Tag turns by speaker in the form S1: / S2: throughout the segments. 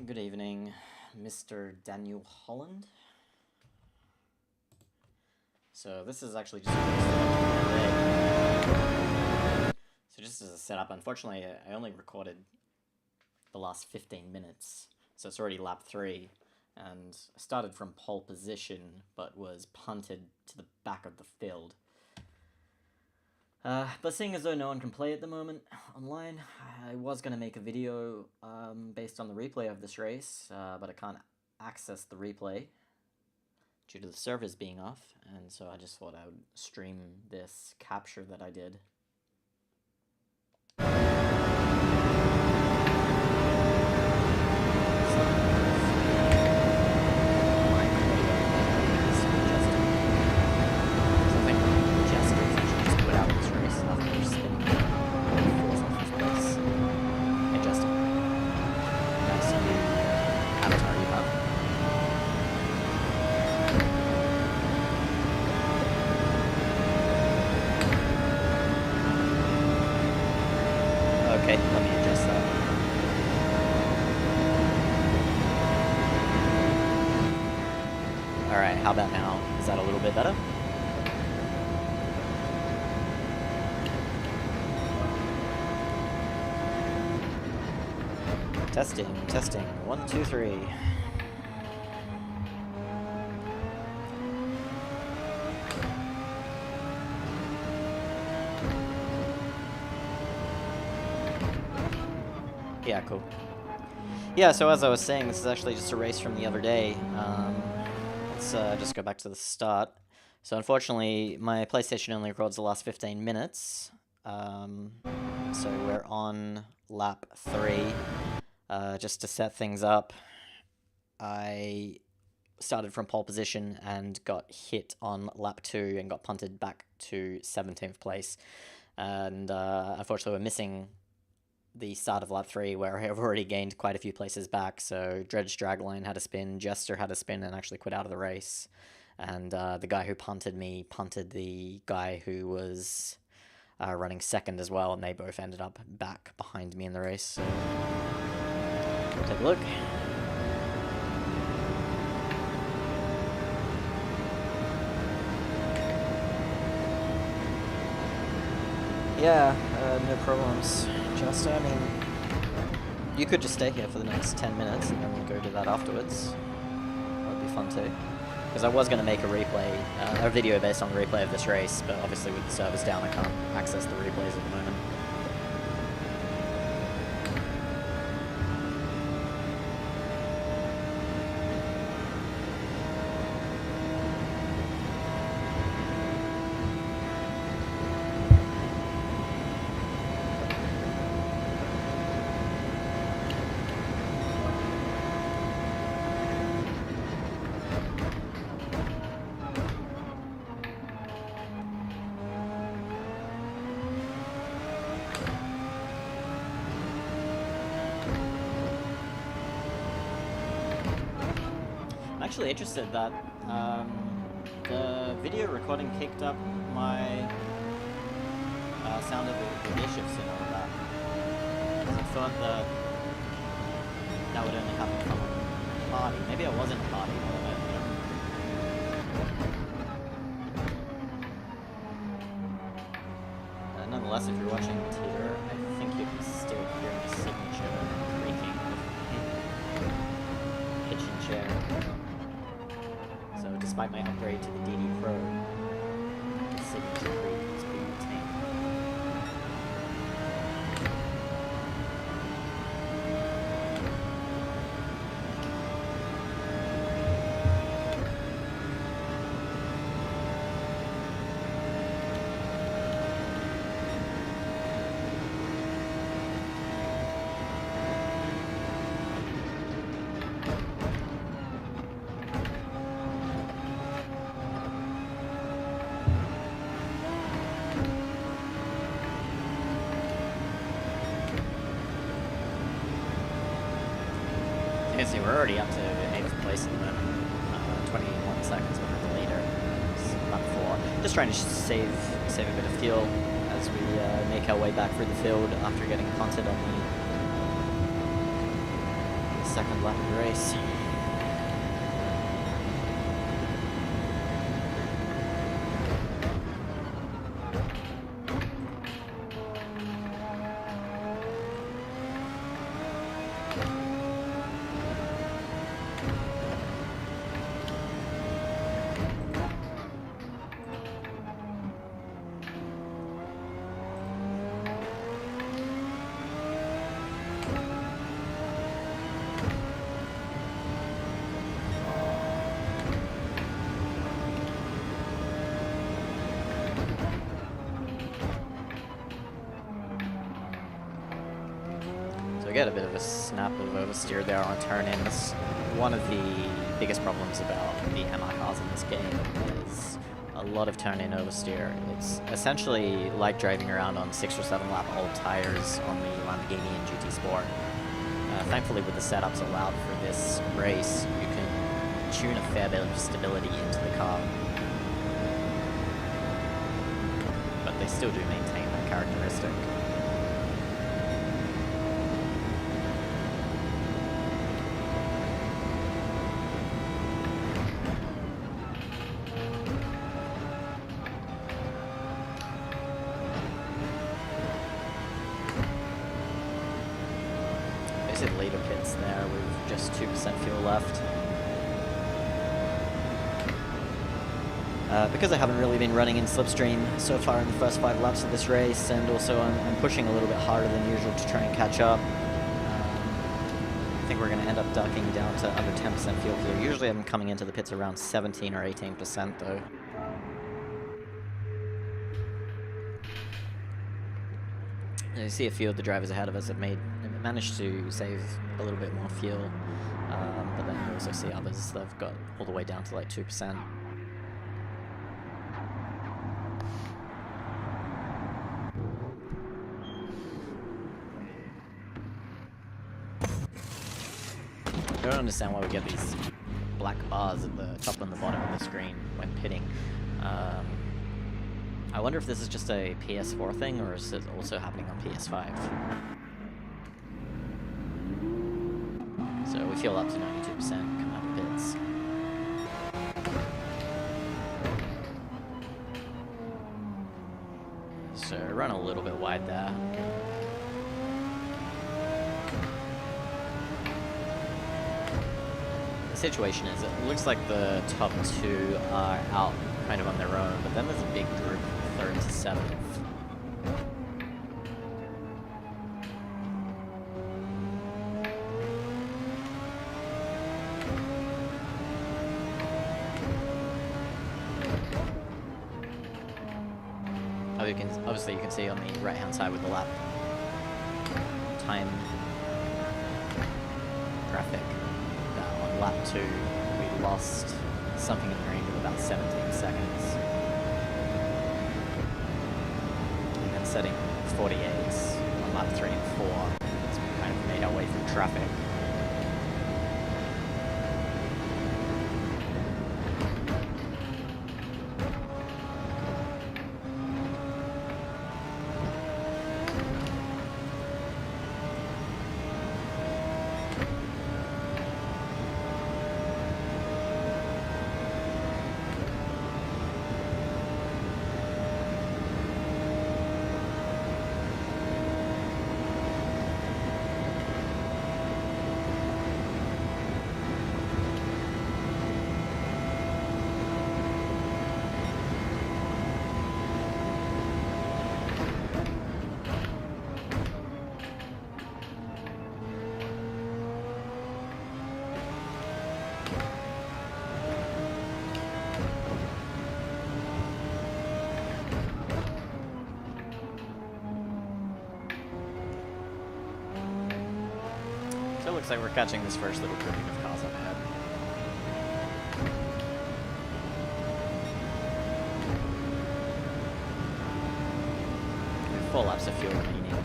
S1: Good evening, Mr. Daniel Holland. So this is actually just a setup. So just as a setup, unfortunately I only recorded the last 15 minutes, so it's already lap 3, and I started from pole position but was punted to the back of the field. But seeing as though no one can play at the moment online, I was going to make a video based on the replay of this race, but I can't access the replay due to the servers being off, and so I just thought I would stream this capture that I did. Okay, let me adjust that. Alright, how about now? Is that a little bit better? Testing. 1, 2, 3. Yeah, cool. Yeah, so as I was saying, this is actually just a race from the other day. Let's just go back to the start. So unfortunately, my PlayStation only records the last 15 minutes. So we're on lap 3. Just to set things up, I started from pole position and got hit on lap 2 and got punted back to 17th place. And unfortunately, we're missing the start of lap 3, where I have already gained quite a few places back. So Dredge Dragline had a spin, Jester had a spin and actually quit out of the race. And the guy who punted me punted the guy who was running second as well, and they both ended up back behind me in the race. So we'll take a look. Yeah, no problems. Just, I mean, you could just stay here for the next 10 minutes and then go do that afterwards. That would be fun too. Because I was going to make a replay, a video based on the replay of this race, but obviously with the servers down I can't access the replays at the moment. I'm actually interested that the video recording picked up my sound of the gear shifts and all that. I thought that that would only happen from a party. Maybe I wasn't a party. Nonetheless, if you're watching it here, I think you can still hear my signature creaking of kitchen chair. So despite my upgrade to the DD Pro, the signature creak is being retained. You can see we're already up to 8th place at the moment, 21 seconds behind the leader. It's lap 4. Just trying to save a bit of fuel as we make our way back through the field after getting punted on the second lap of the race. Get a bit of a snap of oversteer there on turn-ins. One of the biggest problems about the MR cars in this game is a lot of turn-in oversteer. It's essentially like driving around on 6 or 7 lap old tires on the Lamborghini and GT Sport. Thankfully, with the setups allowed for this race, you can tune a fair bit of stability into the car. But they still do maintain that characteristic. Later pits there with just 2% fuel left. Because I haven't really been running in slipstream so far in the first 5 laps of this race, and also I'm pushing a little bit harder than usual to try and catch up. I think we're going to end up ducking down to under 10% fuel here. Usually I'm coming into the pits around 17 or 18% though. You see a few of the drivers ahead of us have managed to save a little bit more fuel, but then you also see others that have got all the way down to like 2%. I don't understand why we get these black bars at the top and the bottom of the screen when pitting. I wonder if this is just a PS4 thing, or is it also happening on PS5? So we fuel up to 92%, come out of pits. So run a little bit wide there. The situation is, it looks like the top 2 are out kind of on their own, but then there's a big group from 3rd to 7th. Obviously you can see on the right hand side with the lap time graphic that on lap 2 we lost something in the range of about 17 seconds. And then setting 48s on lap 3 and 4 as we kind of made our way through traffic. So it looks like we're catching this first little grouping of cars up ahead. We have 4 laps of fuel remaining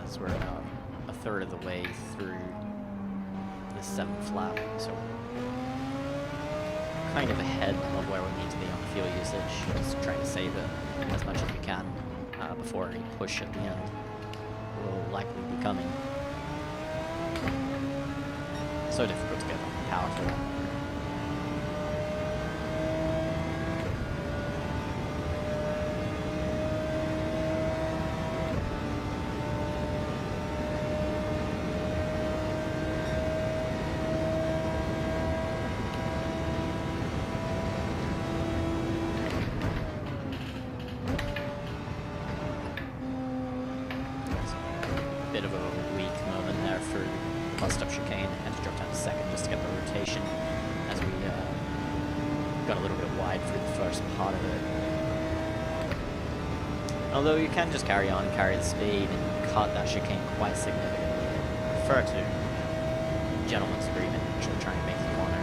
S1: as we're about a third of the way through the 7th lap, so kind of ahead of where we need to be on fuel usage. Just trying to save it as much as we can before any push at the end will likely be coming. so difficult to get power for that. Bit of a weak moment there for the bus stop chicane. Had to drop down to second just to get the rotation as we got a little bit wide through the first part of it. Although you can just carry on, carry the speed, and cut that chicane quite significantly. I prefer to gentleman's agreement and actually try and make the corner.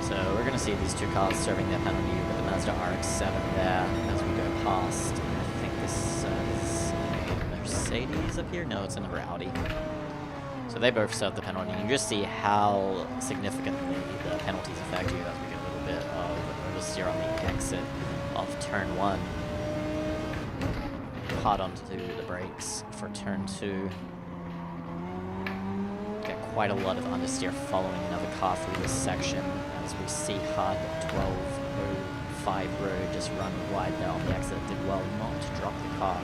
S1: So we're going to see these two cars serving their penalty with the Mazda RX-7 there as we go past. I think this is Mercedes up here? No, it's another Audi. So they both serve the penalty. You can just see how significantly the penalties affect you as we get a little bit of oversteer on the exit of turn 1. Hard onto the brakes for turn 2. Get quite a lot of understeer following another car through this section as we see hard 12.05 road just run wide there on the exit. Did well not to drop the car.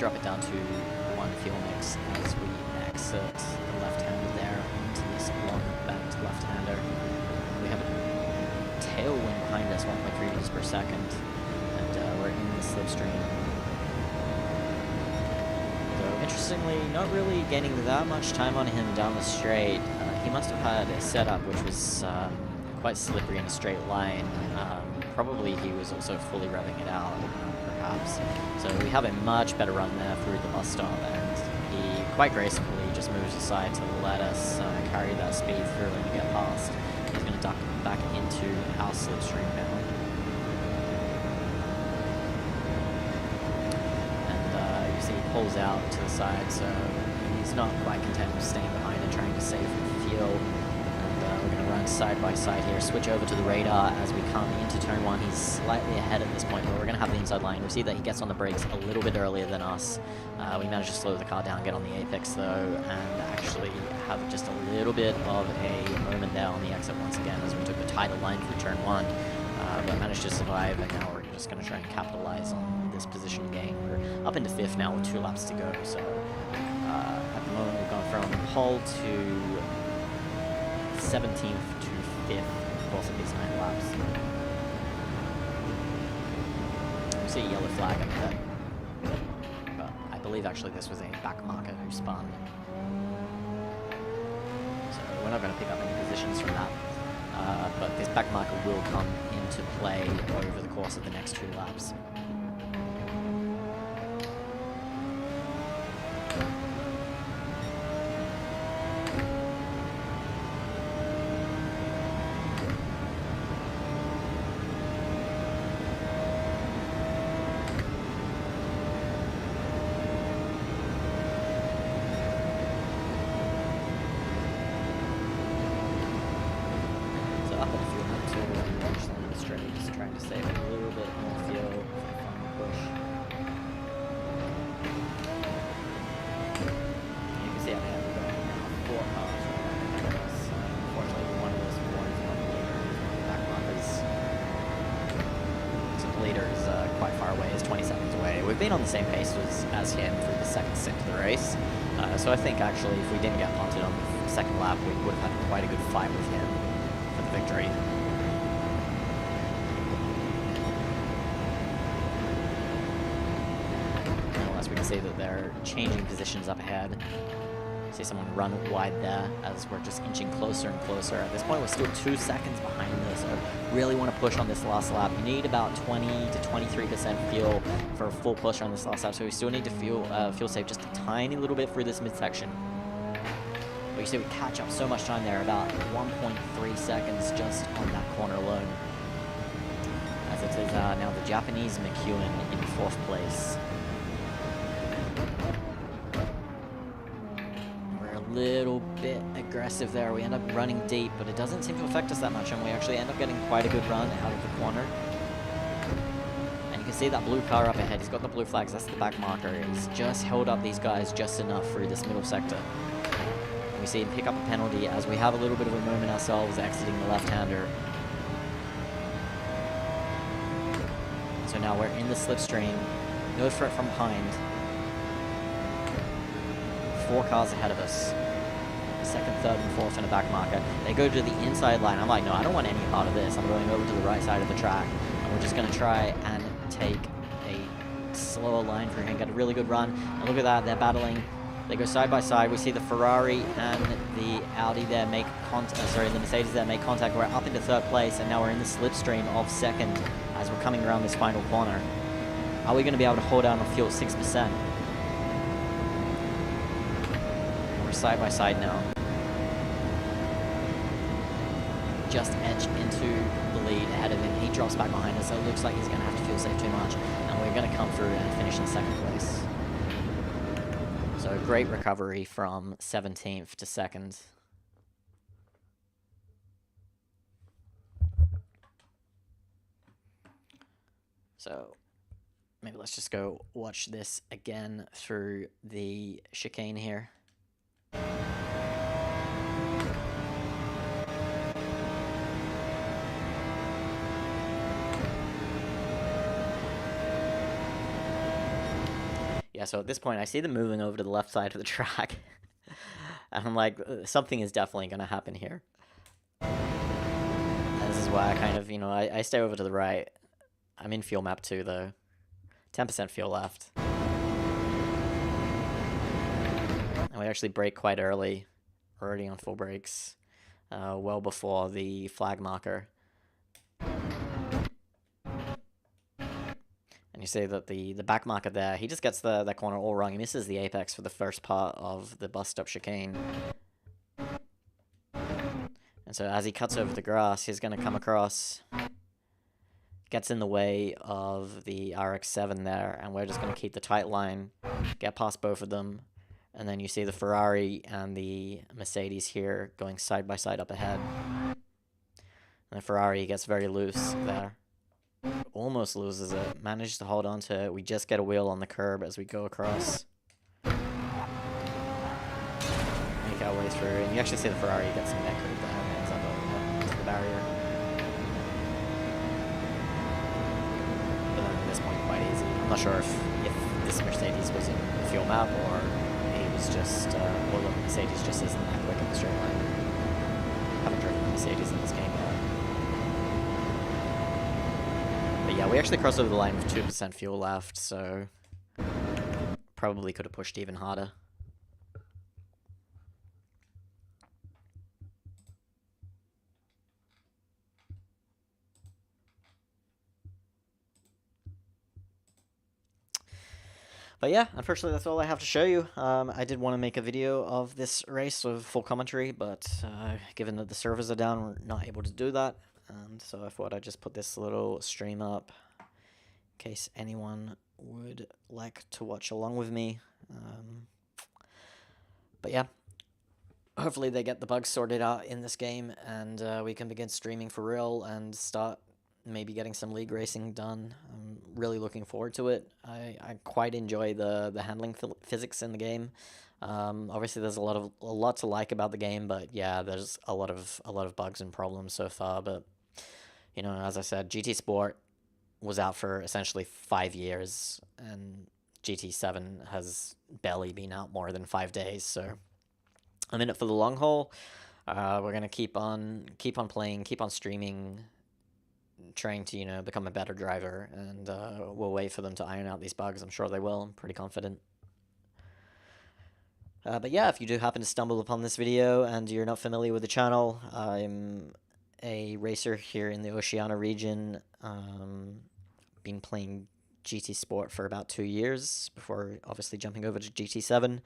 S1: Drop it down to 1 fuel mix as we exit the left-hander there into this long banked left-hander. We have a tailwind behind us, 1.3 meters per second, and we're in the slipstream. Though, interestingly, not really gaining that much time on him down the straight. He must have had a setup which was quite slippery in a straight line. Probably he was also fully revving it out. So we have a much better run there through the bus stop, and he quite gracefully just moves aside to let us carry that speed through and get past. He's going to duck back into our slipstream now. And you see he pulls out to the side, so he's not quite content with staying behind and trying to save fuel. We're going to run side by side here, switch over to the radar as we come into turn 1. He's slightly ahead at this point, but we're going to have the inside line. We see that he gets on the brakes a little bit earlier than us. We managed to slow the car down, get on the apex though, and actually have just a little bit of a moment there on the exit once again as we took the tighter line through turn 1, but managed to survive, and now we're just going to try and capitalize on this position gain. We're up into 5th now with 2 laps to go, so at the moment we've gone from pole to 17th to 5th course of these 9 laps. You see a yellow flag up there, but I believe actually this was a back marker who spun. So we're not going to pick up any positions from that, but this back marker will come into play over the course of the next 2 laps. Just trying to save a little bit more fuel for the final push. You can see how they have going now. 4 cars right ahead of us. Unfortunately, one of those 4 is not the leader. The back markers. So the leader is quite far away. He's 20 seconds away. We've been on the same pace as him through the second stint of the race. So I think actually if we didn't get punted on the second lap, we would have had quite a good fight with him for the victory. See that they're changing positions up ahead. See someone run wide there as we're just inching closer and closer. At this point, we're still 2 seconds behind this. So really want to push on this last lap. You need about 20 to 23% fuel for a full push on this last lap. So we still need to fuel save just a tiny little bit through this midsection. But you see we catch up so much time there, about 1.3 seconds just on that corner alone. As it is now the Japanese McEwen in 4th place. We're a little bit aggressive there. We end up running deep, but it doesn't seem to affect us that much, and we actually end up getting quite a good run out of the corner. And you can see that blue car up ahead. He's got the blue flags. That's the back marker. He's just held up these guys just enough through this middle sector. And we see him pick up a penalty as we have a little bit of a moment ourselves exiting the left-hander. So now we're in the slipstream. No threat from behind. 4 cars ahead of us. 2nd, 3rd, and 4th in a back marker. They go to the inside line. I'm like, no, I don't want any part of this. I'm going over to the right side of the track. And we're just going to try and take a slower line through here and get a really good run. And look at that, they're battling. They go side by side. We see the Ferrari and the Audi there make contact. The Mercedes there make contact. We're up into 3rd place, and now we're in the slipstream of 2nd as we're coming around this final corner. Are we going to be able to hold down on fuel 6%? We're side by side now. Just edge into the lead ahead of him. He drops back behind us, so it looks like he's going to have to fuel save too much, and we're going to come through and finish in 2nd place. So a great recovery from 17th to 2nd. So maybe let's just go watch this again through the chicane here. Yeah, so at this point, I see them moving over to the left side of the track. And I'm like, something is definitely going to happen here. And this is why I kind of, I stay over to the right. I'm in fuel map 2, though. 10% fuel left. And we actually brake quite early. Already on full brakes. Well before the flag marker. And you see that the back marker there, he just gets that corner all wrong. He misses the apex for the first part of the bus stop chicane. And so as he cuts over the grass, he's going to come across, gets in the way of the RX-7 there, and we're just going to keep the tight line, get past both of them, and then you see the Ferrari and the Mercedes here going side by side up ahead. And the Ferrari gets very loose there. Almost loses it. Managed to hold on to it. We just get a wheel on the curb as we go across. Make our way through. And you actually see the Ferrari get some neck curve there and ends up into the barrier. But then at this point, quite easy. I'm not sure if this Mercedes was in the fuel map or he was just, well, the Mercedes just isn't that quick in the straight line. Haven't driven a Mercedes in this game yet. But yeah, we actually crossed over the line with 2% fuel left, so probably could have pushed even harder. But yeah, unfortunately that's all I have to show you. I did want to make a video of this race with full commentary, but given that the servers are down, we're not able to do that. And so I thought I'd just put this little stream up in case anyone would like to watch along with me. But yeah, hopefully they get the bugs sorted out in this game, and we can begin streaming for real and start maybe getting some league racing done. I'm really looking forward to it. I quite enjoy the handling physics in the game. Obviously there's a lot to like about the game, but yeah, there's a lot of bugs and problems so far. But as I said, GT Sport was out for essentially 5 years, and GT7 has barely been out more than 5 days. So I'm in it for the long haul. We're gonna keep on playing, keep on streaming, trying to become a better driver, and we'll wait for them to iron out these bugs. I'm sure they will. I'm pretty confident. But yeah, if you do happen to stumble upon this video and you're not familiar with the channel, I'm a racer here in the Oceania region. Been playing GT Sport for about 2 years before obviously jumping over to GT7.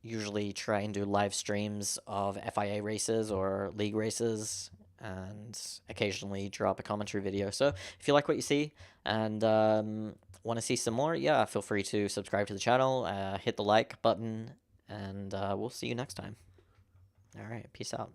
S1: Usually try and do live streams of FIA races or league races. and occasionally drop a commentary video. So if you like what you see and want to see some more, yeah, feel free to subscribe to the channel, hit the like button, and we'll see you next time. All right, peace out.